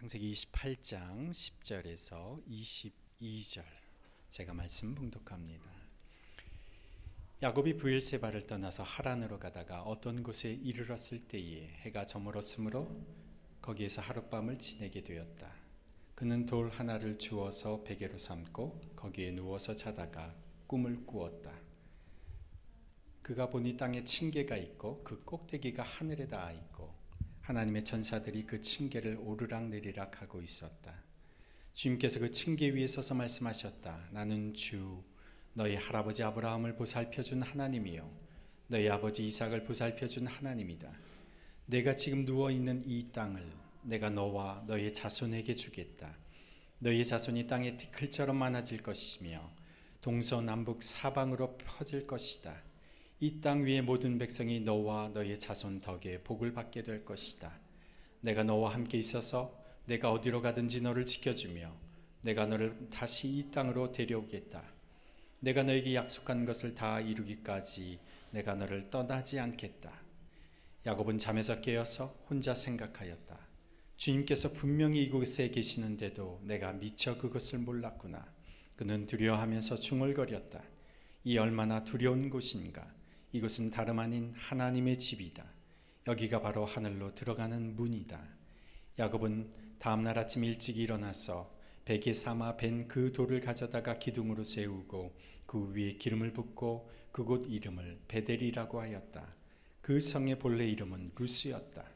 창세기 28장 10절에서 22절 제가 말씀 봉독합니다. 야곱이 브엘세바를 떠나서 하란으로 가다가 어떤 곳에 이르렀을 때에 해가 저물었으므로 거기에서 하룻밤을 지내게 되었다. 그는 돌 하나를 주워서 베개로 삼고 거기에 누워서 자다가 꿈을 꾸었다. 그가 보니 땅에 층계가 있고 그 꼭대기가 하늘에 닿아 있고 하나님의 천사들이 그 층계를 오르락내리락 하고 있었다. 주님께서 그 층계 위에 서서 말씀하셨다. 나는 주 너희 할아버지 아브라함을 보살펴준 하나님이요 너희 아버지 이삭을 보살펴준 하나님이다. 내가 지금 누워있는 이 땅을 내가 너와 너희 자손에게 주겠다. 너희 자손이 땅에 티끌처럼 많아질 것이며 동서남북 사방으로 퍼질 것이다. 이 땅 위의 모든 백성이 너와 너의 자손 덕에 복을 받게 될 것이다. 내가 너와 함께 있어서 내가 어디로 가든지 너를 지켜주며 내가 너를 다시 이 땅으로 데려오겠다. 내가 너에게 약속한 것을 다 이루기까지 내가 너를 떠나지 않겠다. 야곱은 잠에서 깨어서 혼자 생각하였다. 주님께서 분명히 이곳에 계시는데도 내가 미처 그것을 몰랐구나. 그는 두려워하면서 중얼거렸다. 이 얼마나 두려운 곳인가. 이곳은 다름 아닌 하나님의 집이다. 여기가 바로 하늘로 들어가는 문이다. 야곱은 다음날 아침 일찍 일어나서 베개 삼아 벤 그 돌을 가져다가 기둥으로 세우고 그 위에 기름을 붓고 그곳 이름을 베델이라고 하였다. 그 성의 본래 이름은 루스였다.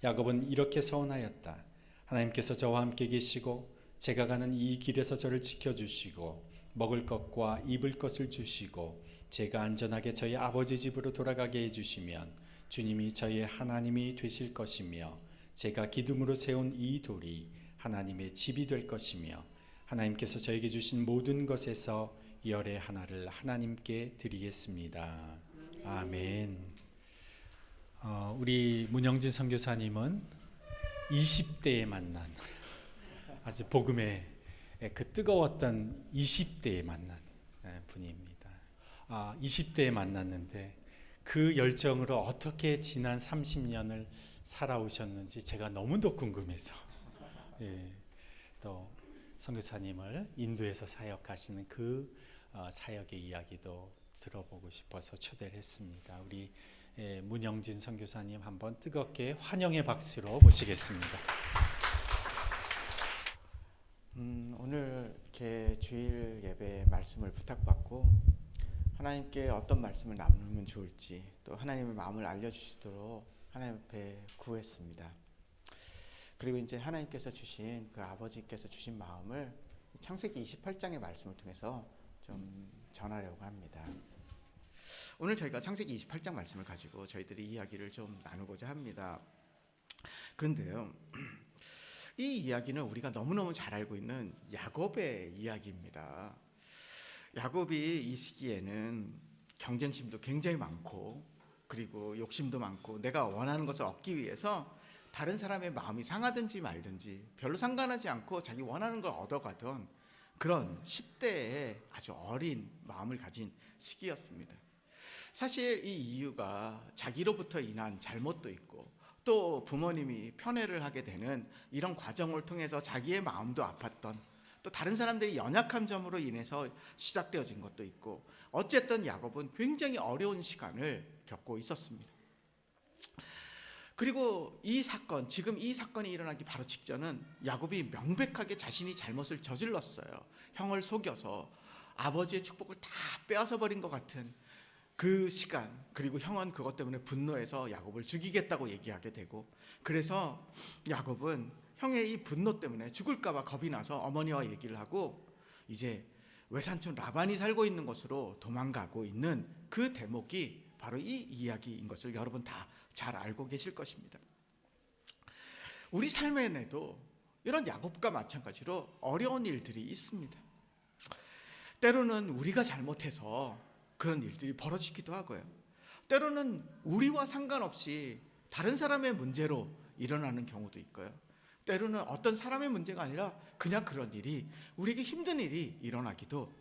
야곱은 이렇게 서원하였다. 하나님께서 저와 함께 계시고 제가 가는 이 길에서 저를 지켜주시고 먹을 것과 입을 것을 주시고 제가 안전하게 저희 아버지 집으로 돌아가게 해주시면 주님이 저의 하나님이 되실 것이며 제가 기둥으로 세운 이 돌이 하나님의 집이 될 것이며 하나님께서 저에게 주신 모든 것에서 열의 하나를 하나님께 드리겠습니다. 아멘. 우리 문영진 선교사님은 20대에 만난 아주 복음의 그 뜨거웠던 20대에 만난 분입니다. 20대에 만났는데 그 열정으로 어떻게 지난 30년을 살아오셨는지 제가 너무도 궁금해서 또 선교사님을 인도에서 사역하시는 그 사역의 이야기도 들어보고 싶어서 초대를 했습니다. 우리 문영진 선교사님 한번 뜨겁게 환영의 박수로 모시겠습니다. 오늘 이렇게 주일 예배 말씀을 부탁받고 하나님께 어떤 말씀을 나누면 좋을지 또 하나님의 마음을 알려주시도록 하나님 앞에 구했습니다. 그리고 이제 하나님께서 주신 그 아버지께서 주신 마음을 창세기 28장의 말씀을 통해서 좀 전하려고 합니다. 오늘 저희가 창세기 28장 말씀을 가지고 저희들이 이야기를 좀 나누고자 합니다. 그런데요, 이 이야기는 우리가 너무너무 잘 알고 있는 야곱의 이야기입니다. 야곱이 이 시기에는 경쟁심도 굉장히 많고 그리고 욕심도 많고 내가 원하는 것을 얻기 위해서 다른 사람의 마음이 상하든지 말든지 별로 상관하지 않고 자기 원하는 걸 얻어가던 그런 10대의 아주 어린 마음을 가진 시기였습니다. 사실 이 이유가 자기로부터 인한 잘못도 있고 또 부모님이 편애를 하게 되는 이런 과정을 통해서 자기의 마음도 아팠던 또 다른 사람들의 연약한 점으로 인해서 시작되어진 것도 있고 어쨌든 야곱은 굉장히 어려운 시간을 겪고 있었습니다. 그리고 이 사건, 지금 이 사건이 일어나기 바로 직전은 야곱이 명백하게 자신이 잘못을 저질렀어요. 형을 속여서 아버지의 축복을 다 빼앗아 버린 것 같은 그 시간, 그리고 형은 그것 때문에 분노해서 야곱을 죽이겠다고 얘기하게 되고 그래서 야곱은 형의 이 분노 때문에 죽을까 봐 겁이 나서 어머니와 얘기를 하고 이제 외삼촌 라반이 살고 있는 곳으로 도망가고 있는 그 대목이 바로 이 이야기인 것을 여러분 다 잘 알고 계실 것입니다. 우리 삶에도 이런 야곱과 마찬가지로 어려운 일들이 있습니다. 때로는 우리가 잘못해서 그런 일들이 벌어지기도 하고요. 때로는 우리와 상관없이 다른 사람의 문제로 일어나는 경우도 있고요. 때로는 어떤 사람의 문제가 아니라 그냥 그런 일이 우리에게 힘든 일이 일어나기도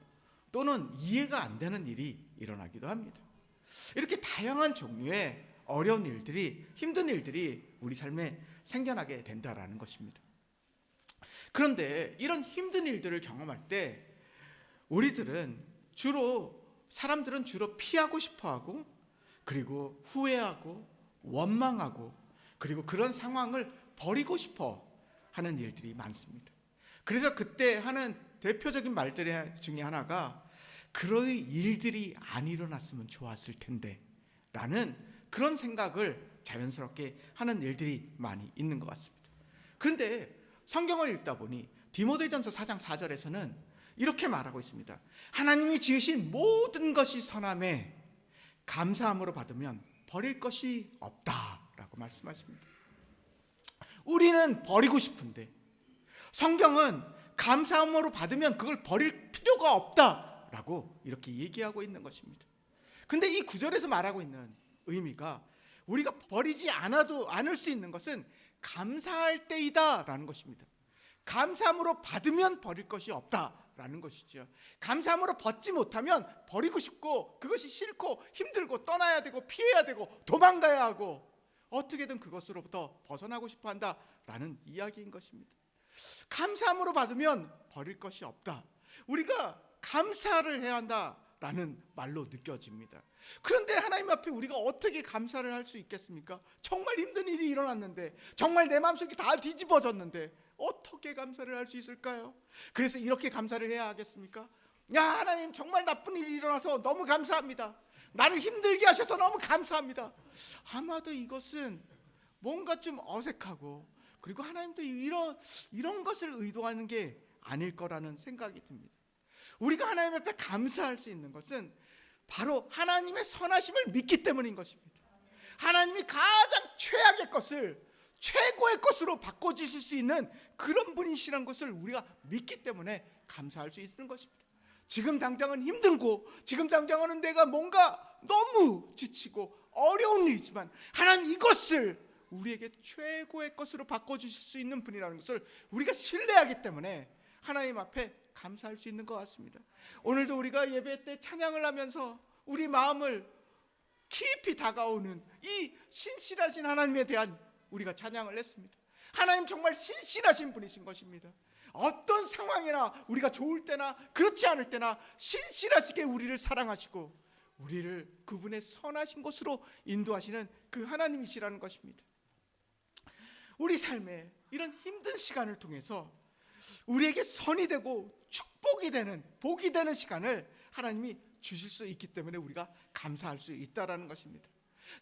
또는 이해가 안 되는 일이 일어나기도 합니다. 이렇게 다양한 종류의 어려운 일들이 힘든 일들이 우리 삶에 생겨나게 된다라는 것입니다. 그런데 이런 힘든 일들을 경험할 때 사람들은 주로 피하고 싶어하고, 그리고 후회하고 원망하고, 그리고 그런 상황을 버리고 싶어 하는 일들이 많습니다. 그래서 그때 하는 대표적인 말들 중에 하나가 그런 일들이 안 일어났으면 좋았을 텐데 라는 그런 생각을 자연스럽게 하는 일들이 많이 있는 것 같습니다. 그런데 성경을 읽다 보니 디모데전서 4장 4절에서는 이렇게 말하고 있습니다. 하나님이 지으신 모든 것이 선함에 감사함으로 받으면 버릴 것이 없다라고 말씀하십니다. 우리는 버리고 싶은데 성경은 감사함으로 받으면 그걸 버릴 필요가 없다라고 이렇게 얘기하고 있는 것입니다. 근데 이 구절에서 말하고 있는 의미가 우리가 버리지 않을 수 있는 것은 감사할 때이다라는 것입니다. 감사함으로 받으면 버릴 것이 없다라는 것이죠. 감사함으로 받지 못하면 버리고 싶고, 그것이 싫고 힘들고 떠나야 되고 피해야 되고 도망가야 하고 어떻게든 그것으로부터 벗어나고 싶어 한다라는 이야기인 것입니다. 감사함으로 받으면 버릴 것이 없다. 우리가 감사를 해야 한다라는 말로 느껴집니다. 그런데 하나님 앞에 우리가 어떻게 감사를 할 수 있겠습니까? 정말 힘든 일이 일어났는데, 정말 내 마음속이 다 뒤집어졌는데 어떻게 감사를 할 수 있을까요? 그래서 이렇게 감사를 해야 하겠습니까? 야, 하나님 정말 나쁜 일이 일어나서 너무 감사합니다. 나를 힘들게 하셔서 너무 감사합니다. 아마도 이것은 뭔가 좀 어색하고, 그리고 하나님도 이런 것을 의도하는 게 아닐 거라는 생각이 듭니다. 우리가 하나님 앞에 감사할 수 있는 것은 바로 하나님의 선하심을 믿기 때문인 것입니다. 하나님이 가장 최악의 것을 최고의 것으로 바꿔주실 수 있는 그런 분이시라는 것을 우리가 믿기 때문에 감사할 수 있는 것입니다. 지금 당장은 힘들고, 지금 당장은 내가 뭔가 너무 지치고 어려운 일이지만 하나님 이것을 우리에게 최고의 것으로 바꿔주실 수 있는 분이라는 것을 우리가 신뢰하기 때문에 하나님 앞에 감사할 수 있는 것 같습니다. 오늘도 우리가 예배 때 찬양을 하면서 우리 마음을 깊이 다가오는 이 신실하신 하나님에 대한 우리가 찬양을 했습니다. 하나님 정말 신실하신 분이신 것입니다. 어떤 상황이나 우리가 좋을 때나 그렇지 않을 때나 신실하시게 우리를 사랑하시고 우리를 그분의 선하신 곳으로 인도하시는 그 하나님이시라는 것입니다. 우리 삶에 이런 힘든 시간을 통해서 우리에게 선이 되고 축복이 되는, 복이 되는 시간을 하나님이 주실 수 있기 때문에 우리가 감사할 수 있다는 것입니다.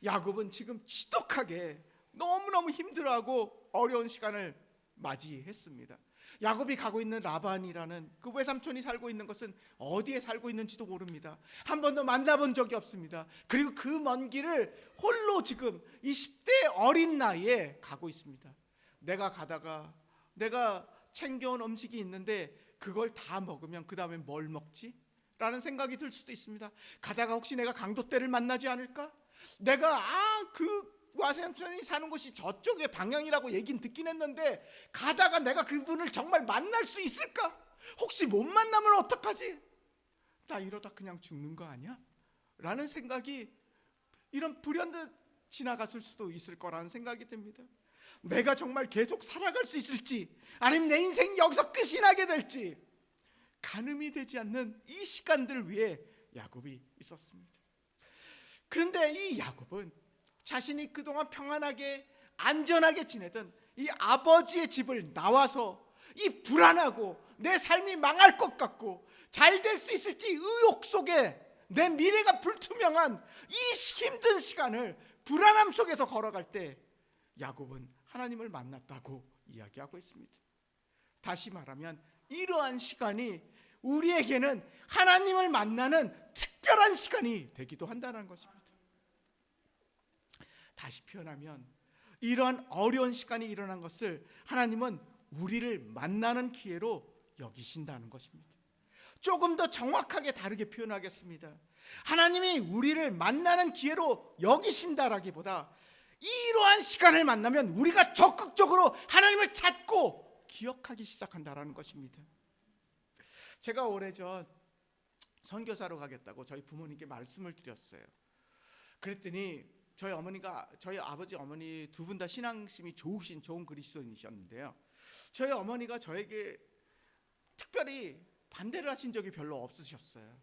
야곱은 지금 지독하게 너무너무 힘들어하고 어려운 시간을 맞이했습니다. 야곱이 가고 있는 라반이라는 그 외삼촌이 살고 있는 것은 어디에 살고 있는지도 모릅니다. 한 번도 만나본 적이 없습니다. 그리고 그 먼 길을 홀로 지금 이 10대 어린 나이에 가고 있습니다. 내가 가다가 내가 챙겨온 음식이 있는데 그걸 다 먹으면 그 다음에 뭘 먹지? 라는 생각이 들 수도 있습니다. 가다가 혹시 내가 강도떼를 만나지 않을까? 내가 그 와삼촌이 사는 곳이 저쪽의 방향이라고 얘긴 듣긴 했는데 가다가 내가 그분을 정말 만날 수 있을까? 혹시 못 만나면 어떡하지? 나 이러다 그냥 죽는 거 아니야? 라는 생각이 이런 불현듯 지나갔을 수도 있을 거라는 생각이 듭니다. 내가 정말 계속 살아갈 수 있을지, 아니면 내 인생이 여기서 끝이 나게 될지 가늠이 되지 않는 이 시간들을 위해 야곱이 있었습니다. 그런데 이 야곱은 자신이 그동안 평안하게 안전하게 지내던 이 아버지의 집을 나와서 이 불안하고 내 삶이 망할 것 같고 잘 될 수 있을지 의혹 속에 내 미래가 불투명한 이 힘든 시간을 불안함 속에서 걸어갈 때 야곱은 하나님을 만났다고 이야기하고 있습니다. 다시 말하면 이러한 시간이 우리에게는 하나님을 만나는 특별한 시간이 되기도 한다는 것입니다. 다시 표현하면 이러한 어려운 시간이 일어난 것을 하나님은 우리를 만나는 기회로 여기신다는 것입니다. 조금 더 정확하게 다르게 표현하겠습니다. 하나님이 우리를 만나는 기회로 여기신다라기보다 이러한 시간을 만나면 우리가 적극적으로 하나님을 찾고 기억하기 시작한다라는 것입니다. 제가 오래전 선교사로 가겠다고 저희 부모님께 말씀을 드렸어요. 그랬더니 저희 아버지 어머니 두 분 다 신앙심이 좋은 그리스도인이셨는데요. 저희 어머니가 저에게 특별히 반대를 하신 적이 별로 없으셨어요.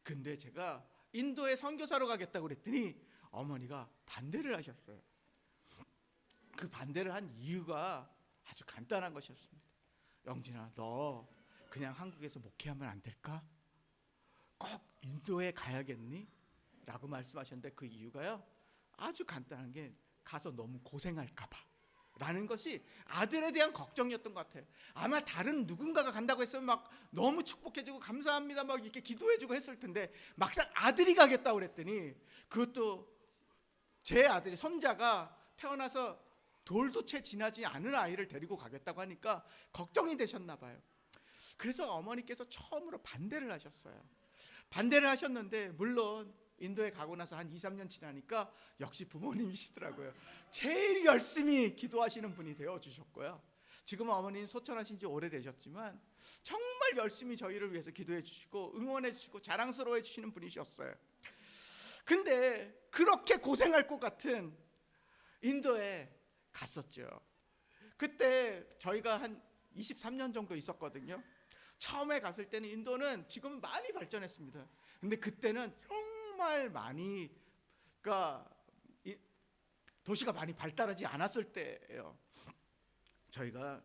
근데 제가 인도에 선교사로 가겠다고 그랬더니 어머니가 반대를 하셨어요. 그 반대를 한 이유가 아주 간단한 것이었습니다. 영진아, 너 그냥 한국에서 목회하면 안 될까? 꼭 인도에 가야겠니? 라고 말씀하셨는데 그 이유가요, 아주 간단한 게 가서 너무 고생할까 봐 라는 것이 아들에 대한 걱정이었던 것 같아요. 아마 다른 누군가가 간다고 했으면 막 너무 축복해주고 감사합니다 막 이렇게 기도해주고 했을 텐데, 막상 아들이 가겠다고 그랬더니, 그것도 제 아들이, 손자가 태어나서 돌도 채 지나지 않은 아이를 데리고 가겠다고 하니까 걱정이 되셨나 봐요. 그래서 어머니께서 처음으로 반대를 하셨어요. 반대를 하셨는데, 물론 인도에 가고 나서 한 2, 3년 지나니까 역시 부모님이시더라고요. 제일 열심히 기도하시는 분이 되어주셨고요. 지금은 어머니는 소천하신 지 오래되셨지만 정말 열심히 저희를 위해서 기도해 주시고 응원해 주시고 자랑스러워해 주시는 분이셨어요. 근데 그렇게 고생할 것 같은 인도에 갔었죠. 그때 저희가 한 23년 정도 있었거든요. 처음에 갔을 때는 인도는 지금은 많이 발전했습니다. 근데 그때는 정말 많이, 그러니까 도시가 많이 발달하지 않았을 때예요. 저희가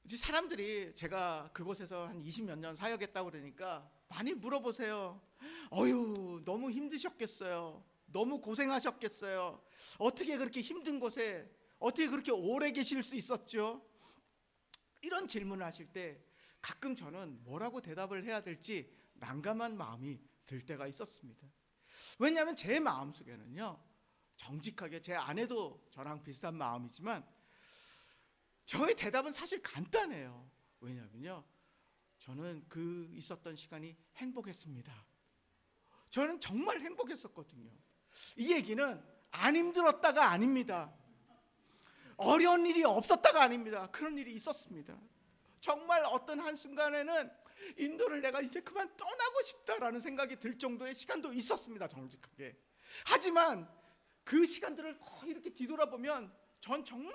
이제 사람들이, 제가 그곳에서 한 20몇 년 사역했다고 그러니까 많이 물어보세요. 어휴, 너무 힘드셨겠어요. 너무 고생하셨겠어요. 어떻게 그렇게 힘든 곳에 어떻게 그렇게 오래 계실 수 있었죠? 이런 질문을 하실 때 가끔 저는 뭐라고 대답을 해야 될지 난감한 마음이 들 때가 있었습니다. 왜냐하면 제 마음속에는요, 정직하게, 제 아내도 저랑 비슷한 마음이지만 저의 대답은 사실 간단해요. 왜냐하면요, 저는 그 있었던 시간이 행복했습니다. 저는 정말 행복했었거든요. 이 얘기는 안 힘들었다가 아닙니다. 어려운 일이 없었다가 아닙니다. 그런 일이 있었습니다. 정말 어떤 한순간에는 인도를 내가 이제 그만 떠나고 싶다라는 생각이 들 정도의 시간도 있었습니다. 정직하게. 하지만 그 시간들을 거의 이렇게 뒤돌아보면 전 정말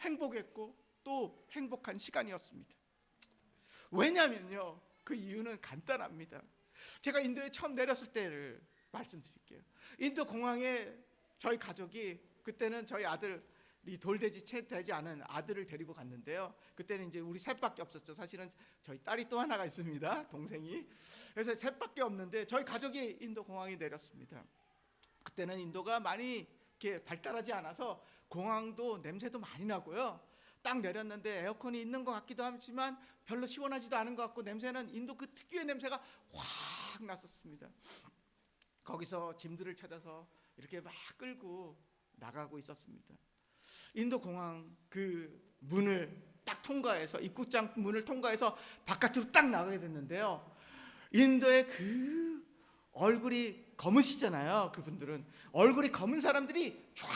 행복했고 또 행복한 시간이었습니다. 왜냐면요, 그 이유는 간단합니다. 제가 인도에 처음 내렸을 때를 말씀드릴게요. 인도 공항에 저희 가족이, 그때는 저희 아들이 돌되지 채 되지 않은 아들을 데리고 갔는데요. 그때는 이제 우리 셋밖에 없었죠. 사실은 저희 딸이 또 하나가 있습니다, 동생이. 그래서 셋밖에 없는데 저희 가족이 인도 공항에 내렸습니다. 그때는 인도가 많이 이렇게 발달하지 않아서 공항도 냄새도 많이 나고요. 딱 내렸는데 에어컨이 있는 것 같기도 하지만 별로 시원하지도 않은 것 같고, 냄새는 인도 그 특유의 냄새가 확 났었습니다. 거기서 짐들을 찾아서 이렇게 막 끌고 나가고 있었습니다. 인도 공항 그 문을 딱 통과해서, 입국장 문을 통과해서 바깥으로 딱 나가게 됐는데요, 인도의 그 얼굴이 검으시잖아요. 그분들은 얼굴이 검은 사람들이 쫙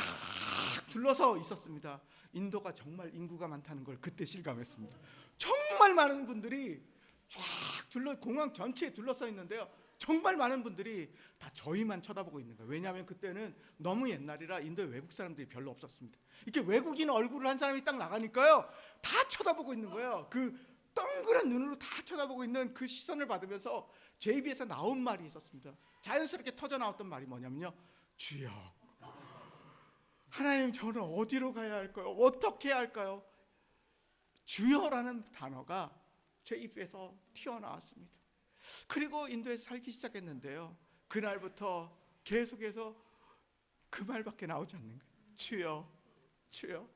둘러서 있었습니다. 인도가 정말 인구가 많다는 걸 그때 실감했습니다. 정말 많은 분들이 쫙 공항 전체에 둘러서 있는데요, 정말 많은 분들이 다 저희만 쳐다보고 있는 거예요. 왜냐하면 그때는 너무 옛날이라 인도에 외국 사람들이 별로 없었습니다. 이렇게 외국인 얼굴을 한 사람이 딱 나가니까요, 다 쳐다보고 있는 거예요. 그 동그란 눈으로 다 쳐다보고 있는 그 시선을 받으면서 제 입에서 나온 말이 있었습니다. 자연스럽게 터져 나왔던 말이 뭐냐면요, 주여, 하나님, 저는 어디로 가야 할까요? 어떻게 해야 할까요? 주여라는 단어가 제 입에서 튀어나왔습니다. 그리고 인도에서 살기 시작했는데요, 그날부터 계속해서 그 말밖에 나오지 않는 거예요. 주여, 주여,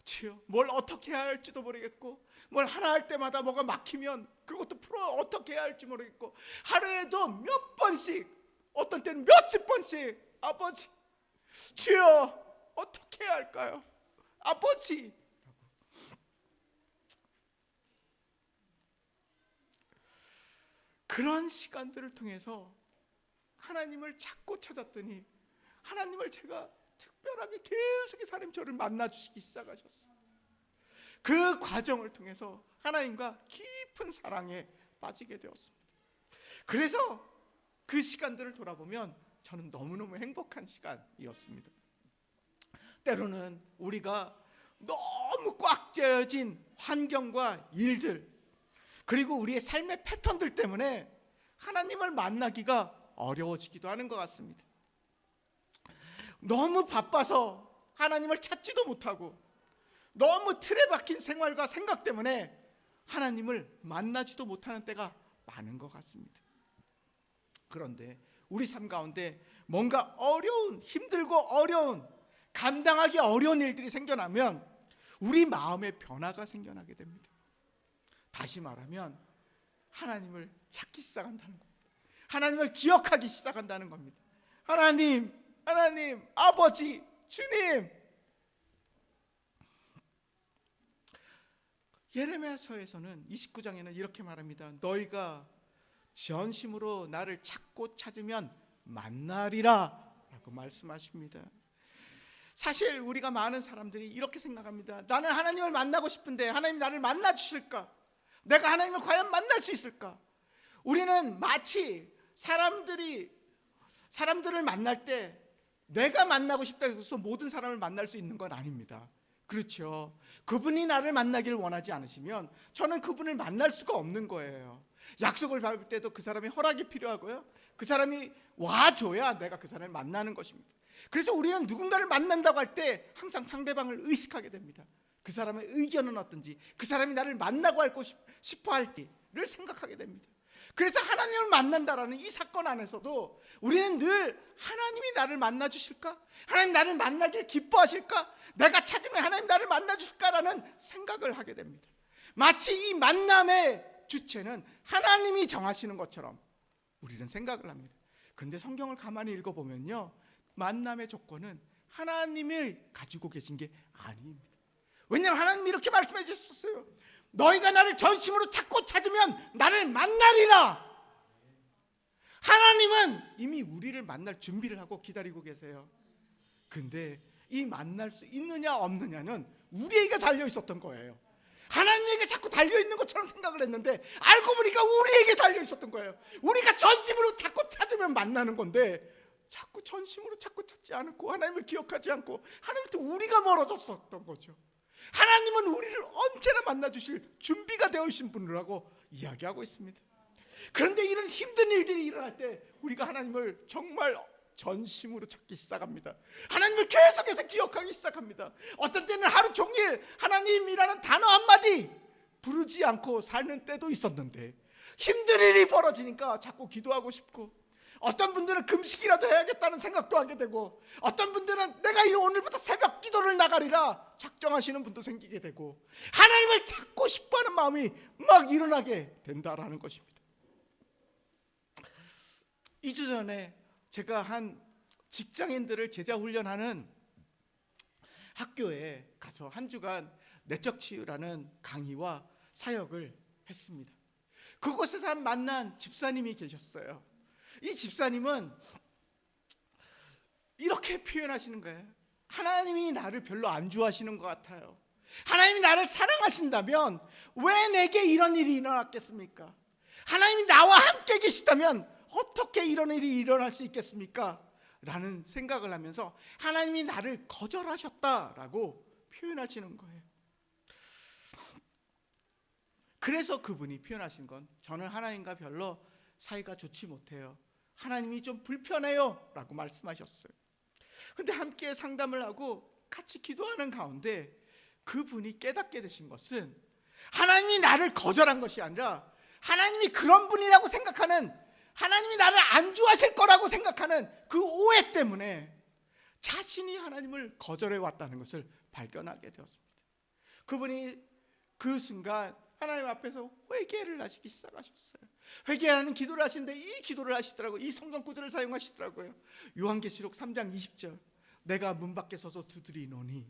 주여. 뭘 어떻게 해야 할지도 모르겠고, 뭘 하나 할 때마다 뭐가 막히면 그것도 풀어 어떻게 해야 할지 모르겠고, 하루에도 몇 번씩, 어떤 때는 몇십 번씩, 아버지, 주여, 어떻게 해야 할까요? 아버지. 그런 시간들을 통해서 하나님을 찾고 찾았더니, 하나님을 제가 특별하게 계속해서 하나님 저를 만나주시기 시작하셨어요. 그 과정을 통해서 하나님과 깊은 사랑에 빠지게 되었습니다. 그래서 그 시간들을 돌아보면 저는 너무너무 행복한 시간이었습니다. 때로는 우리가 너무 꽉 짜여진 환경과 일들, 그리고 우리의 삶의 패턴들 때문에 하나님을 만나기가 어려워지기도 하는 것 같습니다. 너무 바빠서 하나님을 찾지도 못하고 너무 틀에 박힌 생활과 생각 때문에 하나님을 만나지도 못하는 때가 많은 것 같습니다. 그런데 우리 삶 가운데 뭔가 어려운, 힘들고 어려운, 감당하기 어려운 일들이 생겨나면 우리 마음의 변화가 생겨나게 됩니다. 다시 말하면 하나님을 찾기 시작한다는 겁니다. 하나님을 기억하기 시작한다는 겁니다. 하나님, 아버지, 주님. 예레미야서에서는 29장에는 이렇게 말합니다. 너희가 전심으로 나를 찾고 찾으면 만나리라 라고 말씀하십니다. 사실 우리가 많은 사람들이 이렇게 생각합니다. 나는 하나님을 만나고 싶은데 하나님 나를 만나 주실까? 내가 하나님을 과연 만날 수 있을까? 우리는 마치 사람들을 만날 때 내가 만나고 싶다 해서 모든 사람을 만날 수 있는 건 아닙니다. 그렇죠. 그분이 나를 만나기를 원하지 않으시면 저는 그분을 만날 수가 없는 거예요. 약속을 밟을 때도 그 사람의 허락이 필요하고요. 그 사람이 와줘야 내가 그 사람을 만나는 것입니다. 그래서 우리는 누군가를 만난다고 할 때 항상 상대방을 의식하게 됩니다. 그 사람의 의견은 어떤지, 그 사람이 나를 만나고 알고 싶어 할지를 생각하게 됩니다. 그래서 하나님을 만난다라는 이 사건 안에서도 우리는 늘 하나님이 나를 만나 주실까? 하나님 나를 만나길 기뻐하실까? 내가 찾으면 하나님 나를 만나 주실까라는 생각을 하게 됩니다. 마치 이 만남의 주체는 하나님이 정하시는 것처럼 우리는 생각을 합니다. 근데 성경을 가만히 읽어보면요, 만남의 조건은 하나님이 가지고 계신 게 아닙니다. 왜냐하면 하나님이 이렇게 말씀해 주셨어요. 너희가 나를 전심으로 찾고 찾으면 나를 만나리라. 하나님은 이미 우리를 만날 준비를 하고 기다리고 계세요. 근데 이 만날 수 있느냐 없느냐는 우리에게 달려 있었던 거예요. 하나님에게 자꾸 달려 있는 것처럼 생각을 했는데 알고 보니까 우리에게 달려 있었던 거예요. 우리가 전심으로 자꾸 찾으면 만나는 건데 자꾸 전심으로 자꾸 찾지 않고 하나님을 기억하지 않고 하나님부터 우리가 멀어졌었던 거죠. 하나님은 우리를 언제나 만나 주실 준비가 되어 있신 분이라고 이야기하고 있습니다. 그런데 이런 힘든 일들이 일어날 때 우리가 하나님을 정말 전심으로 찾기 시작합니다. 하나님을 계속해서 기억하기 시작합니다. 어떤 때는 하루 종일 하나님이라는 단어 한마디 부르지 않고 사는 때도 있었는데 힘든 일이 벌어지니까 자꾸 기도하고 싶고, 어떤 분들은 금식이라도 해야겠다는 생각도 하게 되고, 어떤 분들은 내가 오늘부터 새벽 기도를 나가리라 작정하시는 분도 생기게 되고, 하나님을 찾고 싶어하는 마음이 막 일어나게 된다라는 것입니다. 2주 전에 제가 한 직장인들을 제자 훈련하는 학교에 가서 한 주간 내적 치유라는 강의와 사역을 했습니다. 그곳에서 만난 집사님이 계셨어요. 이 집사님은 이렇게 표현하시는 거예요. 하나님이 나를 별로 안 좋아하시는 것 같아요. 하나님이 나를 사랑하신다면 왜 내게 이런 일이 일어났겠습니까? 하나님이 나와 함께 계시다면 어떻게 이런 일이 일어날 수 있겠습니까? 라는 생각을 하면서 하나님이 나를 거절하셨다라고 표현하시는 거예요. 그래서 그분이 표현하신 건, 저는 하나님과 별로 사이가 좋지 못해요. 하나님이 좀 불편해요 라고 말씀하셨어요. 근데 함께 상담을 하고 같이 기도하는 가운데 그분이 깨닫게 되신 것은 하나님이 나를 거절한 것이 아니라 하나님이 그런 분이라고 생각하는, 하나님이 나를 안 좋아하실 거라고 생각하는 그 오해 때문에 자신이 하나님을 거절해 왔다는 것을 발견하게 되었습니다. 그분이 그 순간 하나님 앞에서 회개를 하시기 시작하셨어요. 회개하는 기도를 하시는데 이 기도를 하시더라고요. 이 성경 구절을 사용하시더라고요. 요한계시록 3장 20절, 내가 문 밖에 서서 두드리노니.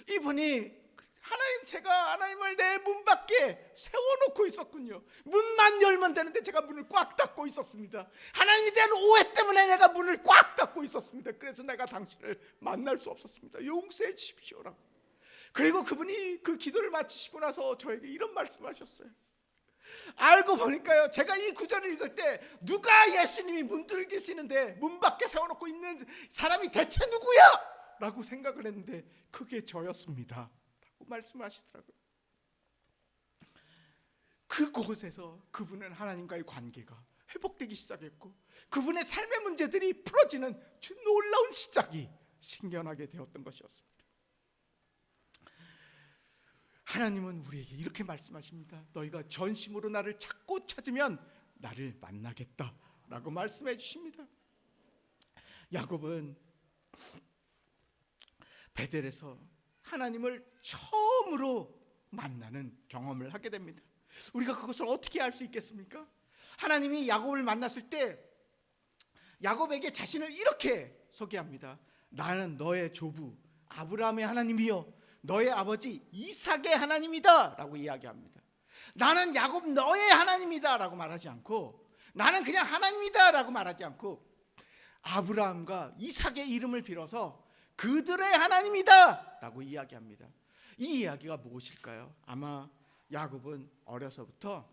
이분이 하나님, 제가 하나님을 내 문 밖에 세워놓고 있었군요. 문만 열면 되는데 제가 문을 꽉 닫고 있었습니다. 하나님에 대한 오해 때문에 내가 문을 꽉 닫고 있었습니다. 그래서 내가 당신을 만날 수 없었습니다. 용서해 주십시오라고. 그리고 그분이 그 기도를 마치시고 나서 저에게 이런 말씀하셨어요. 알고 보니까요, 제가 이 구절을 읽을 때 누가 예수님이 문들기시는데 문 밖에 세워놓고 있는 사람이 대체 누구야? 라고 생각을 했는데 그게 저였습니다 말씀을 하시더라고요. 그곳에서 그분은 하나님과의 관계가 회복되기 시작했고 그분의 삶의 문제들이 풀어지는 놀라운 시작이 생겨나게 되었던 것이었습니다. 하나님은 우리에게 이렇게 말씀하십니다. 너희가 전심으로 나를 찾고 찾으면 나를 만나겠다라고 말씀해 주십니다. 야곱은 베델에서 하나님을 처음으로 만나는 경험을 하게 됩니다. 우리가 그것을 어떻게 알 수 있겠습니까? 하나님이 야곱을 만났을 때 야곱에게 자신을 이렇게 소개합니다. 나는 너의 조부 아브라함의 하나님이요 너의 아버지 이삭의 하나님이다 라고 이야기합니다. 나는 야곱 너의 하나님이다 라고 말하지 않고 나는 그냥 하나님이다 라고 말하지 않고 아브라함과 이삭의 이름을 빌어서 그들의 하나님이다 라고 이야기합니다. 이 이야기가 무엇일까요? 아마 야곱은 어려서부터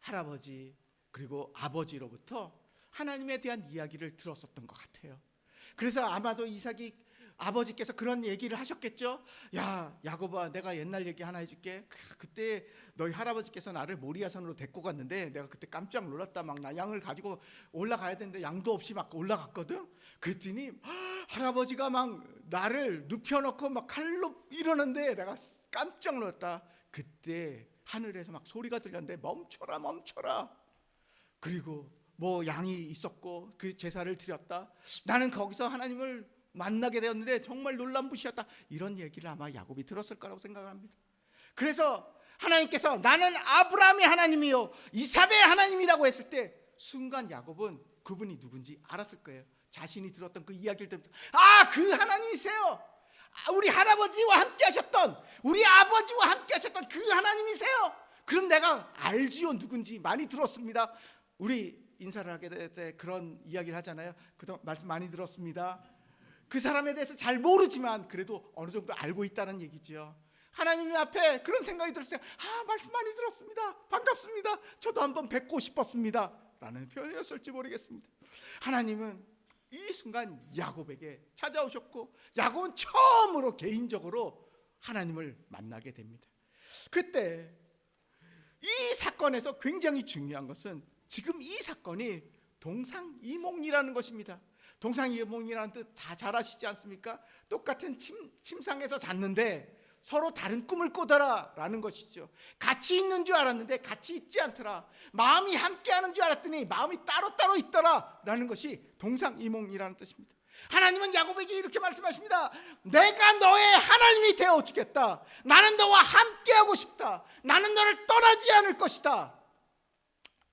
할아버지 그리고 아버지로부터 하나님에 대한 이야기를 들었었던 것 같아요. 그래서 아마도 이삭이 아버지께서 그런 얘기를 하셨겠죠. 야 야곱아 내가 옛날 얘기 하나 해줄게. 그때 너희 할아버지께서 나를 모리아산으로 데리고 갔는데 내가 그때 깜짝 놀랐다. 막 나 양을 가지고 올라가야 되는데 양도 없이 막 올라갔거든. 그랬더니 할아버지가 막 나를 눕혀놓고 막 칼로 이러는데 내가 깜짝 놀랐다. 그때 하늘에서 막 소리가 들렸는데 멈춰라 멈춰라. 그리고 뭐 양이 있었고 그 제사를 드렸다. 나는 거기서 하나님을 만나게 되었는데 정말 놀람부시였다. 이런 얘기를 아마 야곱이 들었을 거라고 생각합니다. 그래서 하나님께서 나는 아브라함의 하나님이요 이삭의 하나님이라고 했을 때 순간 야곱은 그분이 누군지 알았을 거예요. 자신이 들었던 그 이야기를 들으면서 그 하나님이세요. 우리 할아버지와 함께 하셨던 우리 아버지와 함께 하셨던 그 하나님이세요. 그럼 내가 알지요 누군지 많이 들었습니다. 우리 인사를 하게 될 때 그런 이야기를 하잖아요. 그동안 말씀 많이 들었습니다. 그 사람에 대해서 잘 모르지만 그래도 어느 정도 알고 있다는 얘기죠. 하나님 앞에 그런 생각이 들었어요. 말씀 많이 들었습니다. 반갑습니다. 저도 한번 뵙고 싶었습니다 라는 표현이었을지 모르겠습니다. 하나님은 이 순간 야곱에게 찾아오셨고 야곱은 처음으로 개인적으로 하나님을 만나게 됩니다. 그때 이 사건에서 굉장히 중요한 것은 지금 이 사건이 동상이몽이라는 것입니다. 동상이몽이라는 뜻 다 잘 아시지 않습니까? 똑같은 침상에서 잤는데 서로 다른 꿈을 꾸더라 라는 것이죠. 같이 있는 줄 알았는데 같이 있지 않더라. 마음이 함께하는 줄 알았더니 마음이 따로따로 있더라 라는 것이 동상이몽이라는 뜻입니다. 하나님은 야곱에게 이렇게 말씀하십니다. 내가 너의 하나님이 되어주겠다. 나는 너와 함께하고 싶다. 나는 너를 떠나지 않을 것이다.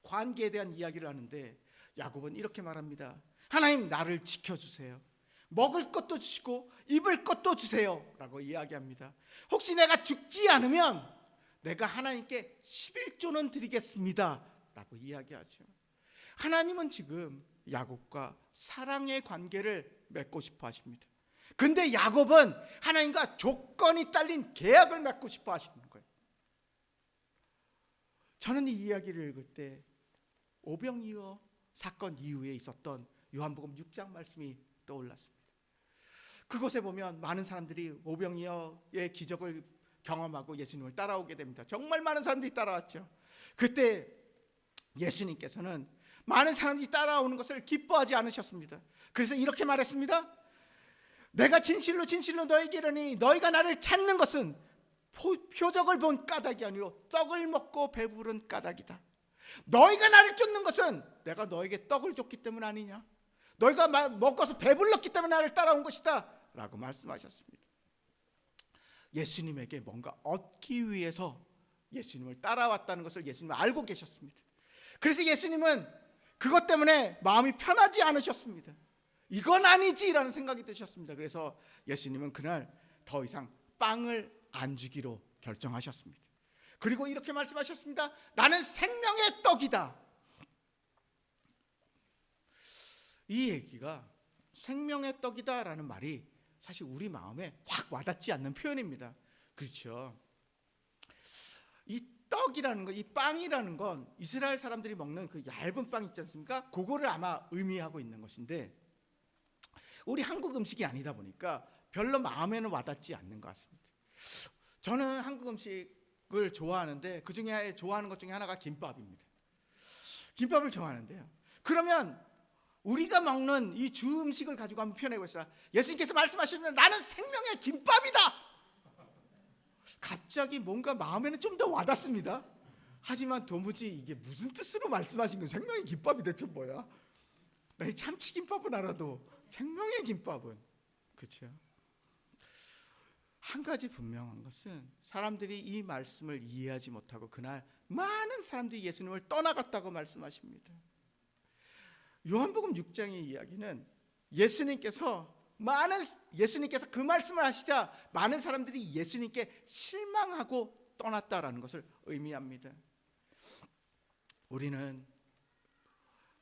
관계에 대한 이야기를 하는데 야곱은 이렇게 말합니다. 하나님 나를 지켜주세요. 먹을 것도 주시고 입을 것도 주세요 라고 이야기합니다. 혹시 내가 죽지 않으면 내가 하나님께 11조는 드리겠습니다 라고 이야기하죠. 하나님은 지금 야곱과 사랑의 관계를 맺고 싶어 하십니다. 근데 야곱은 하나님과 조건이 딸린 계약을 맺고 싶어 하시는 거예요. 저는 이 이야기를 읽을 때 오병이어 사건 이후에 있었던 요한복음 6장 말씀이 떠올랐습니다. 그곳에 보면 많은 사람들이 오병이어의 기적을 경험하고 예수님을 따라오게 됩니다. 정말 많은 사람들이 따라왔죠. 그때 예수님께서는 많은 사람들이 따라오는 것을 기뻐하지 않으셨습니다. 그래서 이렇게 말했습니다. 내가 진실로 진실로 너에게 이르니 너희가 나를 찾는 것은 표적을 본 까닭이 아니요 떡을 먹고 배부른 까닭이다. 너희가 나를 쫓는 것은 내가 너에게 떡을 줬기 때문 아니냐. 너희가 먹어서 배불렀기 때문에 나를 따라온 것이다 라고 말씀하셨습니다. 예수님에게 뭔가 얻기 위해서 예수님을 따라왔다는 것을 예수님은 알고 계셨습니다. 그래서 예수님은 그것 때문에 마음이 편하지 않으셨습니다. 이건 아니지라는 생각이 드셨습니다. 그래서 예수님은 그날 더 이상 빵을 안 주기로 결정하셨습니다. 그리고 이렇게 말씀하셨습니다. 나는 생명의 떡이다. 이 얘기가 생명의 떡이다라는 말이 사실 우리 마음에 확 와닿지 않는 표현입니다. 그렇죠? 이 떡이라는 거, 이 빵이라는 건 이스라엘 사람들이 먹는 그 얇은 빵 있지 않습니까? 그거를 아마 의미하고 있는 것인데 우리 한국 음식이 아니다 보니까 별로 마음에는 와닿지 않는 것 같습니다. 저는 한국 음식을 좋아하는데 그 중에 좋아하는 것 중에 하나가 김밥입니다. 김밥을 좋아하는데요. 그러면 우리가 먹는 이 주 음식을 가지고 한번 표현해 보세요. 예수님께서 말씀하시는데 나는 생명의 김밥이다. 갑자기 뭔가 마음에는 좀 더 와닿습니다. 하지만 도무지 이게 무슨 뜻으로 말씀하신 거예요? 생명의 김밥이 대체 뭐야? 나 이 참치김밥은 알아도 생명의 김밥은, 그렇죠? 한 가지 분명한 것은 사람들이 이 말씀을 이해하지 못하고 그날 많은 사람들이 예수님을 떠나갔다고 말씀하십니다. 요한복음 6장의 이야기는 예수님께서 그 말씀을 하시자 많은 사람들이 예수님께 실망하고 떠났다라는 것을 의미합니다. 우리는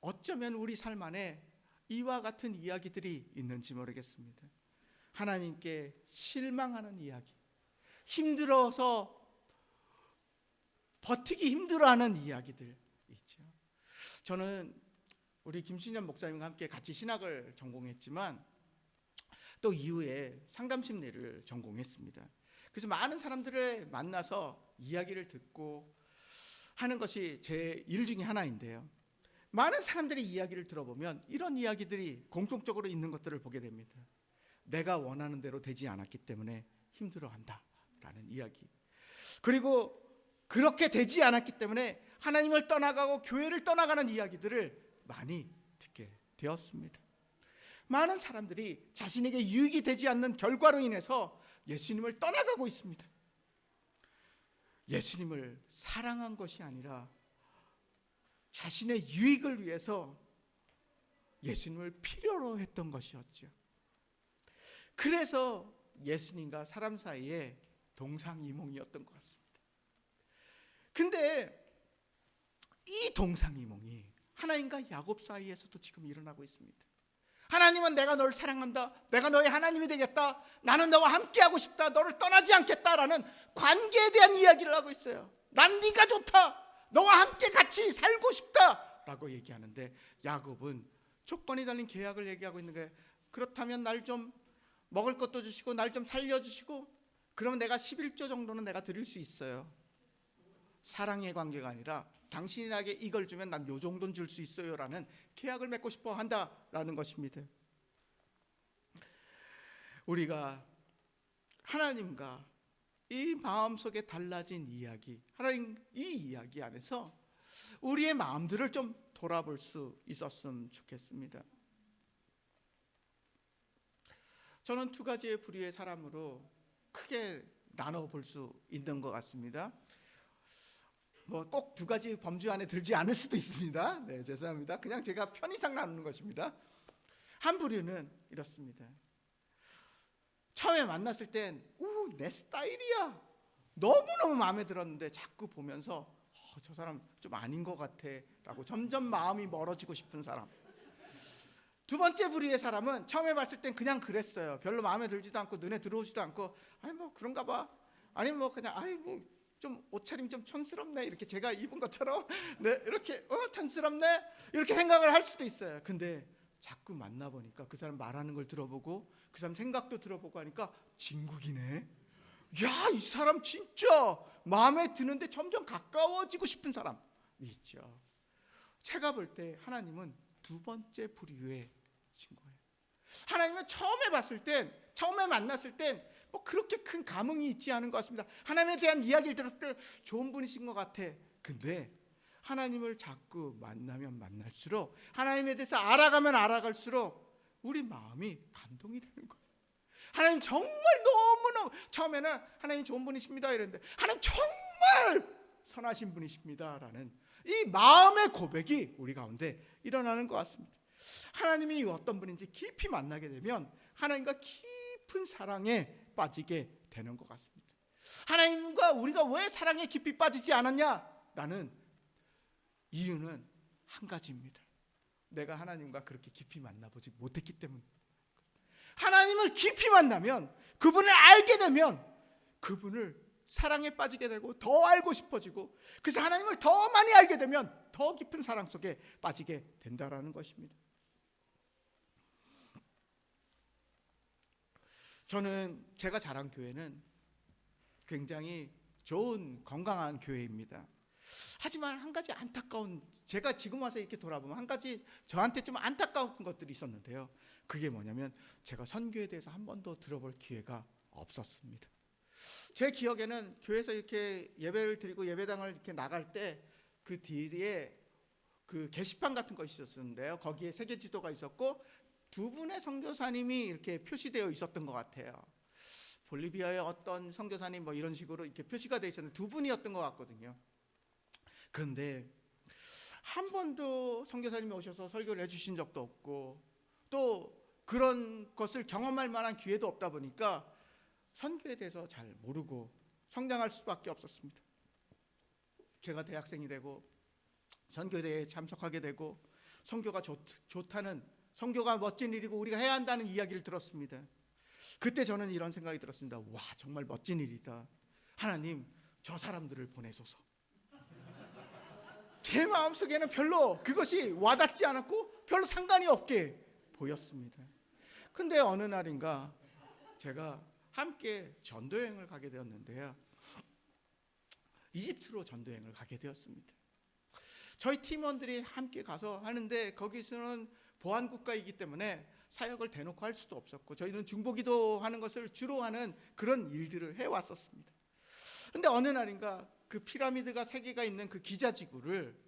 어쩌면 우리 삶 안에 이와 같은 이야기들이 있는지 모르겠습니다. 하나님께 실망하는 이야기, 힘들어서 버티기 힘들어하는 이야기들 있죠. 저는 우리 김신현 목사님과 함께 같이 신학을 전공했지만 또 이후에 상담심리를 전공했습니다. 그래서 많은 사람들을 만나서 이야기를 듣고 하는 것이 제 일 중에 하나인데요. 많은 사람들의 이야기를 들어보면 이런 이야기들이 공통적으로 있는 것들을 보게 됩니다. 내가 원하는 대로 되지 않았기 때문에 힘들어한다라는 이야기. 그리고 그렇게 되지 않았기 때문에 하나님을 떠나가고 교회를 떠나가는 이야기들을 많이 듣게 되었습니다. 많은 사람들이 자신에게 유익이 되지 않는 결과로 인해서 예수님을 떠나가고 있습니다. 예수님을 사랑한 것이 아니라 자신의 유익을 위해서 예수님을 필요로 했던 것이었죠. 그래서 예수님과 사람 사이에 동상이몽이었던 것 같습니다. 근데 이 동상이몽이 하나님과 야곱 사이에서도 지금 일어나고 있습니다. 하나님은 내가 너를 사랑한다, 내가 너의 하나님이 되겠다, 나는 너와 함께하고 싶다, 너를 떠나지 않겠다라는 관계에 대한 이야기를 하고 있어요. 난 네가 좋다, 너와 함께 같이 살고 싶다 라고 얘기하는데 야곱은 조건이 달린 계약을 얘기하고 있는 거예요. 그렇다면 날 좀 먹을 것도 주시고 날 좀 살려주시고 그러면 내가 11조 정도는 내가 드릴 수 있어요. 사랑의 관계가 아니라 당신이 나에게 이걸 주면 난 요 정도는 줄 수 있어요 라는 계약을 맺고 싶어 한다라는 것입니다. 우리가 하나님과 이 마음속에 달라진 이야기, 하나님 이 이야기 안에서 우리의 마음들을 좀 돌아볼 수 있었으면 좋겠습니다. 저는 두 가지의 부류의 사람으로 크게 나눠볼 수 있는 것 같습니다. 뭐 꼭 두 가지 범주 안에 들지 않을 수도 있습니다. 네, 죄송합니다. 그냥 제가 편의상 나누는 것입니다. 한 부류는 이렇습니다. 처음에 만났을 땐 내 스타일이야. 너무너무 마음에 들었는데 자꾸 보면서 저 사람 좀 아닌 것 같아 라고 점점 마음이 멀어지고 싶은 사람. 두 번째 부류의 사람은 처음에 봤을 땐 그냥 그랬어요. 별로 마음에 들지도 않고 눈에 들어오지도 않고 아니 뭐 그런가 봐. 아니면 뭐 그냥 아이 뭐 좀 옷차림 좀 촌스럽네 이렇게 제가 입은 것처럼 네 이렇게 촌스럽네 이렇게 생각을 할 수도 있어요. 근데 자꾸 만나보니까 그 사람 말하는 걸 들어보고 그 사람 생각도 들어보고 하니까 진국이네. 야, 이 사람 진짜 마음에 드는데 점점 가까워지고 싶은 사람이 있죠. 제가 볼 때 하나님은 두 번째 부류의 친구예요. 하나님은 처음에 봤을 땐, 처음에 만났을 땐 뭐 그렇게 큰 감흥이 있지 않은 것 같습니다. 하나님에 대한 이야기를 들었을 때 좋은 분이신 것 같아. 근데 하나님을 자꾸 만나면 만날수록 하나님에 대해서 알아가면 알아갈수록 우리 마음이 감동이 되는 거예요. 하나님 정말 너무너무 처음에는 하나님 좋은 분이십니다 이랬는데 하나님 정말 선하신 분이십니다 라는 이 마음의 고백이 우리 가운데 일어나는 것 같습니다. 하나님이 어떤 분인지 깊이 만나게 되면 하나님과 깊은 사랑에 빠지게 되는 것 같습니다. 하나님과 우리가 왜 사랑에 깊이 빠지지 않았냐라는 이유는 한 가지입니다. 내가 하나님과 그렇게 깊이 만나보지 못했기 때문입니다. 하나님을 깊이 만나면 그분을 알게 되면 그분을 사랑에 빠지게 되고 더 알고 싶어지고 그래서 하나님을 더 많이 알게 되면 더 깊은 사랑 속에 빠지게 된다라는 것입니다. 저는 제가 자란 교회는 굉장히 좋은 건강한 교회입니다. 하지만 한 가지 안타까운, 제가 지금 와서 이렇게 돌아보면 한 가지 저한테 좀 안타까운 것들이 있었는데요. 그게 뭐냐면 제가 선교에 대해서 한 번도 들어볼 기회가 없었습니다. 제 기억에는 교회에서 이렇게 예배를 드리고 예배당을 이렇게 나갈 때 그 뒤에 그 게시판 같은 것이 있었는데요. 거기에 세계 지도가 있었고 두 분의 선교사님이 이렇게 표시되어 있었던 것 같아요. 볼리비아의 어떤 선교사님 뭐 이런 식으로 이렇게 표시가 되어 있었는데 두 분이었던 것 같거든요. 그런데 한 번도 선교사님이 오셔서 설교를 해주신 적도 없고 또 그런 것을 경험할 만한 기회도 없다 보니까 선교에 대해서 잘 모르고 성장할 수밖에 없었습니다. 제가 대학생이 되고 선교대회에 참석하게 되고 선교가 좋다는, 선교가 멋진 일이고 우리가 해야 한다는 이야기를 들었습니다. 그때 저는 이런 생각이 들었습니다. 와, 정말 멋진 일이다. 하나님, 저 사람들을 보내소서. 제 마음속에는 별로 그것이 와닿지 않았고 별로 상관이 없게 보였습니다. 근데 어느 날인가 제가 함께 전도여행을 가게 되었는데요. 이집트로 전도여행을 가게 되었습니다. 저희 팀원들이 함께 가서 하는데 거기서는 보안국가이기 때문에 사역을 대놓고 할 수도 없었고 저희는 중보기도 하는 것을 주로 하는 그런 일들을 해왔었습니다. 근데 어느 날인가 그 피라미드가 3개가 있는 그 기자지구를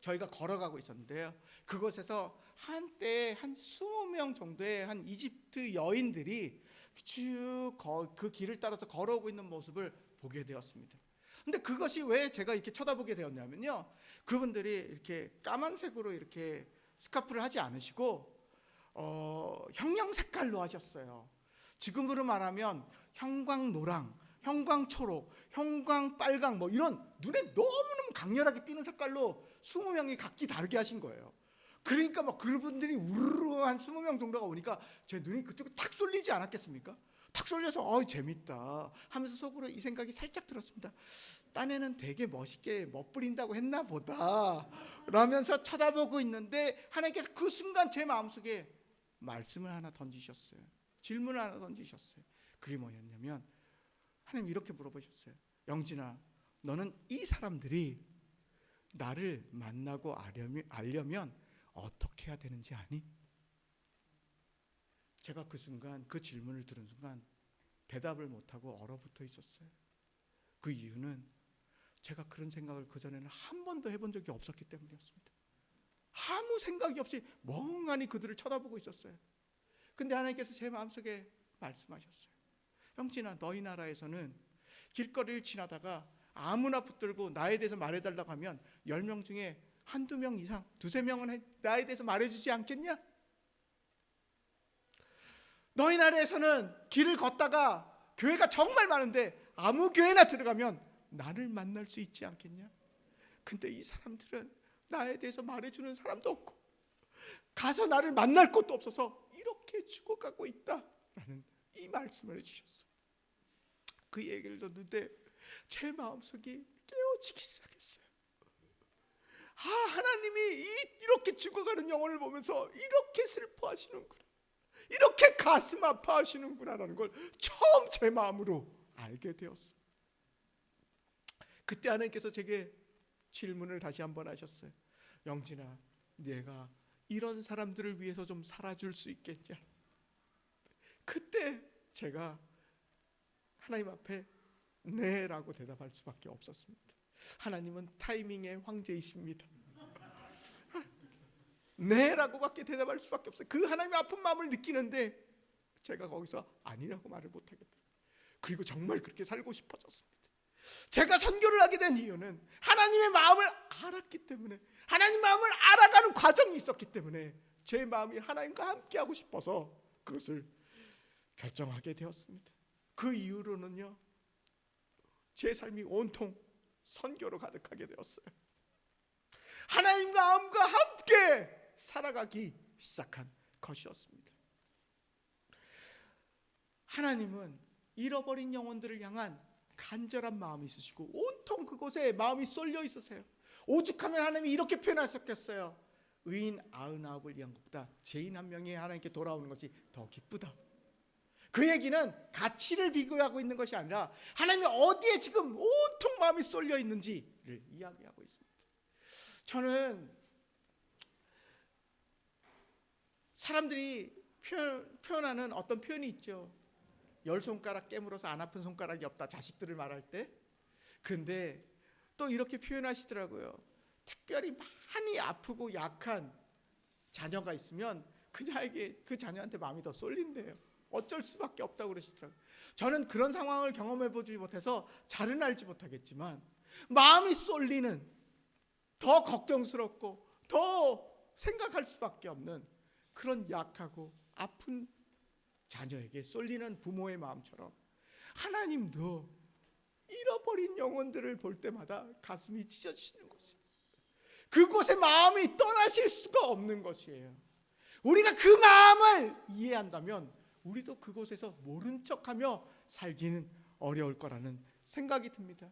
저희가 걸어가고 있었는데요. 그곳에서 한때 한 20명 정도의 한 이집트 여인들이 쭉 그 길을 따라서 걸어오고 있는 모습을 보게 되었습니다. 근데 그것이 왜 제가 이렇게 쳐다보게 되었냐면요. 그분들이 이렇게 까만색으로 이렇게 스카프를 하지 않으시고 형형 색깔로 하셨어요. 지금으로 말하면 형광노랑, 형광초록, 형광빨강 뭐 이런 눈에 너무너무 강렬하게 띄는 색깔로 20명이 각기 다르게 하신 거예요. 그러니까 막 그분들이 우르르 한 20명 정도가 오니까 제 눈이 그쪽에 탁 쏠리지 않았겠습니까? 탁 쏠려서 재밌다 하면서 속으로 이 생각이 살짝 들었습니다. 딴에는 되게 멋있게 멋부린다고 했나 보다 라면서 쳐다보고 있는데 하나님께서 그 순간 제 마음속에 말씀을 하나 던지셨어요. 질문을 하나 던지셨어요. 그게 뭐였냐면 하나님 이렇게 물어보셨어요. 영진아, 너는 이 사람들이 나를 만나고 알려면 어떻게 해야 되는지 아니? 제가 그 순간 그 질문을 들은 순간 대답을 못하고 얼어붙어 있었어요. 그 이유는 제가 그런 생각을 그전에는 한 번도 해본 적이 없었기 때문이었습니다. 아무 생각이 없이 멍하니 그들을 쳐다보고 있었어요. 근데 하나님께서 제 마음속에 말씀하셨어요. 형진아, 너희 나라에서는 길거리를 지나다가 아무나 붙들고 나에 대해서 말해달라고 하면 10명 중에 한두 명 이상, 두세 명은 나에 대해서 말해주지 않겠냐? 너희 나라에서는 길을 걷다가 교회가 정말 많은데 아무 교회나 들어가면 나를 만날 수 있지 않겠냐? 근데 이 사람들은 나에 대해서 말해주는 사람도 없고 가서 나를 만날 곳도 없어서 이렇게 죽어가고 있다라는 이 말씀을 해주셨어요. 그 얘기를 듣는데 제 마음속이 깨어지기 시작했어요. 하나님이 이렇게 죽어가는 영혼을 보면서 이렇게 슬퍼하시는구나, 이렇게 가슴 아파하시는구나라는 걸 처음 제 마음으로 알게 되었어요. 그때 하나님께서 제게 질문을 다시 한번 하셨어요. 영진아, 내가 이런 사람들을 위해서 좀 살아줄 수 있겠냐? 그때 제가 하나님 앞에 네라고 대답할 수밖에 없었습니다. 하나님은 타이밍의 황제이십니다. 네라고밖에 대답할 수밖에 없어요. 그 하나님의 아픈 마음을 느끼는데 제가 거기서 아니라고 말을 못하겠더라고요. 그리고 정말 그렇게 살고 싶어졌습니다. 제가 선교를 하게 된 이유는 하나님의 마음을 알았기 때문에, 하나님 마음을 알아가는 과정이 있었기 때문에 제 마음이 하나님과 함께하고 싶어서 그것을 결정하게 되었습니다. 그 이후로는요, 제 삶이 온통 선교로 가득하게 되었어요. 하나님 마음과 함께 살아가기 시작한 것이었습니다. 하나님은 잃어버린 영혼들을 향한 간절한 마음이 있으시고 온통 그곳에 마음이 쏠려 있으세요. 오죽하면 하나님이 이렇게 표현하셨겠어요. 의인 99을 위한 것보다 죄인 한 명이 하나님께 돌아오는 것이 더 기쁘다. 그 얘기는 가치를 비교하고 있는 것이 아니라 하나님이 어디에 지금 온통 마음이 쏠려 있는지를 이야기하고 있습니다. 저는 사람들이 표현하는 어떤 표현이 있죠. 10손가락 깨물어서 안 아픈 손가락이 없다, 자식들을 말할 때. 근데 또 이렇게 표현하시더라고요. 특별히 많이 아프고 약한 자녀가 있으면 그 자녀한테 마음이 더 쏠린대요. 어쩔 수밖에 없다고 그러시더라고요. 저는 그런 상황을 경험해 보지 못해서 잘은 알지 못하겠지만 마음이 쏠리는, 더 걱정스럽고 더 생각할 수밖에 없는 그런 약하고 아픈 자녀에게 쏠리는 부모의 마음처럼 하나님도 잃어버린 영혼들을 볼 때마다 가슴이 찢어지는 것이에요. 그곳에 마음이 떠나실 수가 없는 것이에요. 우리가 그 마음을 이해한다면 우리도 그곳에서 모른 척하며 살기는 어려울 거라는 생각이 듭니다.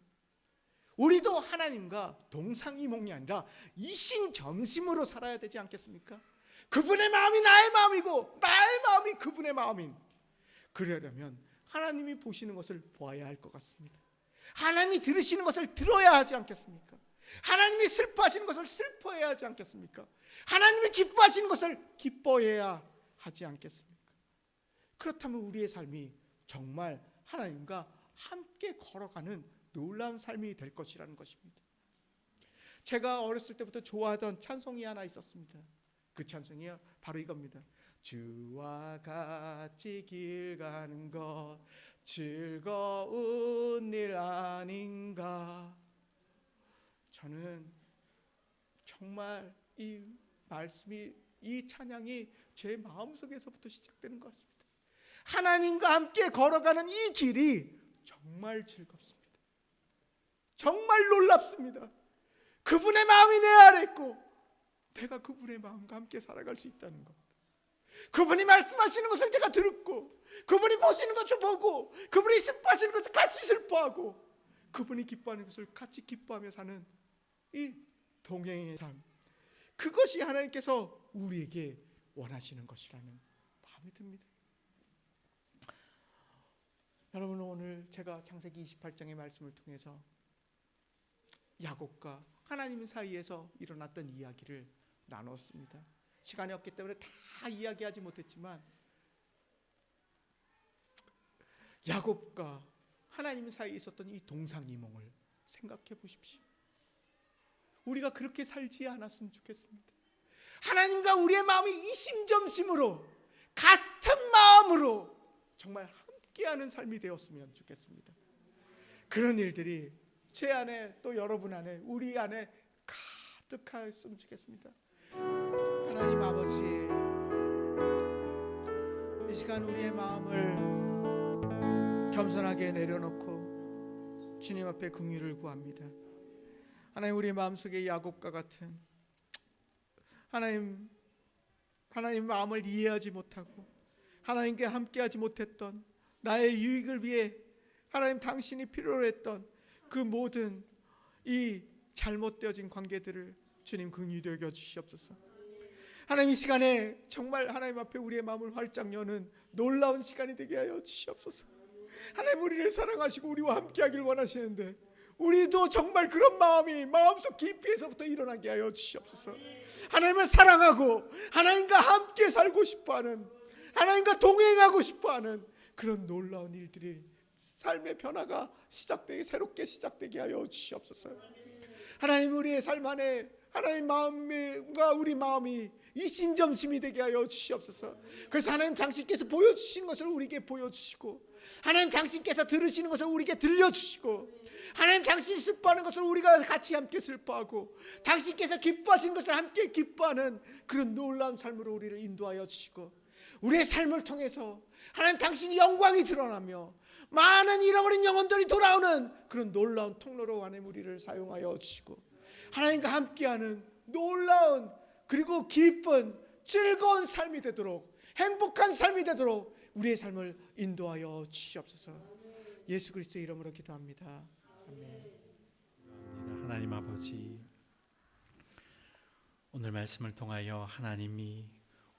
우리도 하나님과 동상이몽이 아니라 이신점심으로 살아야 되지 않겠습니까? 그분의 마음이 나의 마음이고 나의 마음이 그분의 마음인, 그러려면 하나님이 보시는 것을 보아야 할 것 같습니다. 하나님이 들으시는 것을 들어야 하지 않겠습니까? 하나님이 슬퍼하시는 것을 슬퍼해야 하지 않겠습니까? 하나님이 기뻐하시는 것을 기뻐해야 하지 않겠습니까? 그렇다면 우리의 삶이 정말 하나님과 함께 걸어가는 놀라운 삶이 될 것이라는 것입니다. 제가 어렸을 때부터 좋아하던 찬송이 하나 있었습니다. 그 찬송이 바로 이겁니다. 주와 같이 길 가는 것 즐거운 일 아닌가. 저는 정말 이 말씀이, 이 찬양이 제 마음속에서부터 시작되는 것 같습니다. 하나님과 함께 걸어가는 이 길이 정말 즐겁습니다. 정말 놀랍습니다. 그분의 마음이 내 안에 있고 내가 그분의 마음과 함께 살아갈 수 있다는 것. 그분이 말씀하시는 것을 제가 듣고, 그분이 보시는 것을 보고, 그분이 슬퍼하시는 것을 같이 슬퍼하고, 그분이 기뻐하는 것을 같이 기뻐하며 사는 이 동행의 삶, 그것이 하나님께서 우리에게 원하시는 것이라는 마음이 듭니다. 여러분, 오늘 제가 창세기 28장의 말씀을 통해서 야곱과 하나님 사이에서 일어났던 이야기를 나눴습니다. 시간이 없기 때문에 다 이야기하지 못했지만 야곱과 하나님 사이에 있었던 이 동상이몽을 생각해 보십시오. 우리가 그렇게 살지 않았으면 좋겠습니다. 하나님과 우리의 마음이 이심점심으로 같은 마음으로 정말 함께하는 삶이 되었으면 좋겠습니다. 그런 일들이 제 안에, 또 여러분 안에, 우리 안에 가득하였으면 좋겠습니다. 하나님 아버지, 이 시간 우리의 마음을 겸손하게 내려놓고 주님 앞에 긍휼을 구합니다. 하나님, 우리 마음속에 야곱과 같은 하나님 마음을 이해하지 못하고 하나님께 함께하지 못했던, 나의 유익을 위해 하나님 당신이 필요로 했던 그 모든 이 잘못되어진 관계들을 주님 긍휼히 여겨 주시옵소서. 하나님, 이 시간에 정말 하나님 앞에 우리의 마음을 활짝 여는 놀라운 시간이 되게 하여 주시옵소서. 하나님, 우리를 사랑하시고 우리와 함께하길 원하시는데 우리도 정말 그런 마음이 마음속 깊이에서부터 일어나게 하여 주시옵소서. 하나님을 사랑하고 하나님과 함께 살고 싶어하는, 하나님과 동행하고 싶어하는 그런 놀라운 일들이, 삶의 변화가 새롭게 시작되게 하여 주시옵소서. 하나님, 우리의 삶 안에 하나님 마음과 우리 마음이 이신점심이 되게 하여 주시옵소서. 그래서 하나님 당신께서 보여주신 것을 우리에게 보여주시고, 하나님 당신께서 들으시는 것을 우리에게 들려주시고, 하나님 당신이 슬퍼하는 것을 우리가 같이 함께 슬퍼하고, 당신께서 기뻐하시는 것을 함께 기뻐하는 그런 놀라운 삶으로 우리를 인도하여 주시고, 우리의 삶을 통해서 하나님 당신의 영광이 드러나며 많은 잃어버린 영혼들이 돌아오는 그런 놀라운 통로로 하나님 우리를 사용하여 주시고, 하나님과 함께하는 놀라운 그리고 기쁜 즐거운 삶이 되도록, 행복한 삶이 되도록 우리의 삶을 인도하여 주시옵소서. 예수 그리스도의 이름으로 기도합니다. 아멘. 하나님 아버지, 오늘 말씀을 통하여 하나님이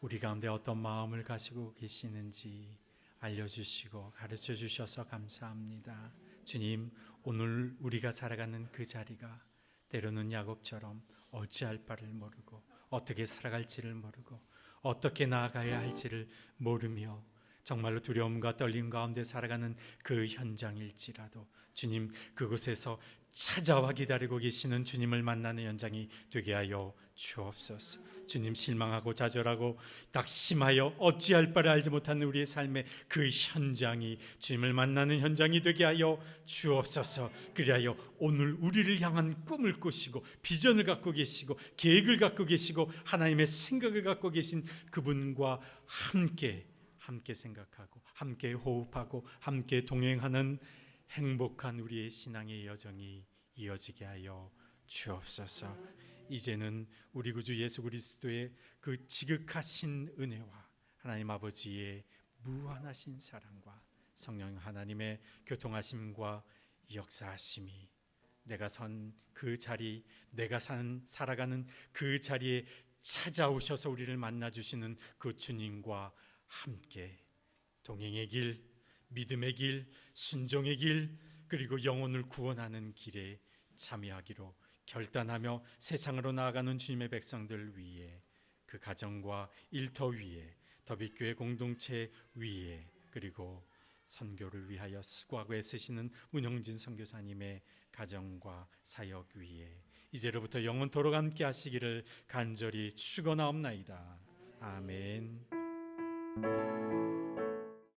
우리 가운데 어떤 마음을 가지고 계시는지 알려주시고 가르쳐 주셔서 감사합니다. 주님, 오늘 우리가 살아가는 그 자리가 때로는 야곱처럼 어찌할 바를 모르고 어떻게 살아갈지를 모르고 어떻게 나아가야 할지를 모르며 정말로 두려움과 떨림 가운데 살아가는 그 현장일지라도 주님, 그곳에서 찾아와 기다리고 계시는 주님을 만나는 현장이 되게 하여 주옵소서. 주님, 실망하고 좌절하고 낙심하여 어찌할 바를 알지 못하는 우리의 삶의 그 현장이 주님을 만나는 현장이 되게 하여 주옵소서. 그리하여 오늘 우리를 향한 꿈을 꾸시고 비전을 갖고 계시고 계획을 갖고 계시고 하나님의 생각을 갖고 계신 그분과 함께 생각하고 함께 호흡하고 함께 동행하는 행복한 우리의 신앙의 여정이 이어지게 하여 주옵소서. 이제는 우리 구주 예수 그리스도의 그 지극하신 은혜와 하나님 아버지의 무한하신 사랑과 성령 하나님의 교통하심과 역사하심이 내가 선 그 자리, 내가 살아가는 그 자리에 찾아오셔서 우리를 만나주시는 그 주님과 함께 동행의 길, 믿음의 길, 순종의 길, 그리고 영혼을 구원하는 길에 참여하기로 결단하며 세상으로 나아가는 주님의 백성들 위에, 그 가정과 일터 위에, 더빛교회 공동체 위에, 그리고 선교를 위하여 수고하고 애쓰시는 문영진 선교사님의 가정과 사역 위에 이제로부터 영원토록 함께 하시기를 간절히 축원하옵나이다. 아멘.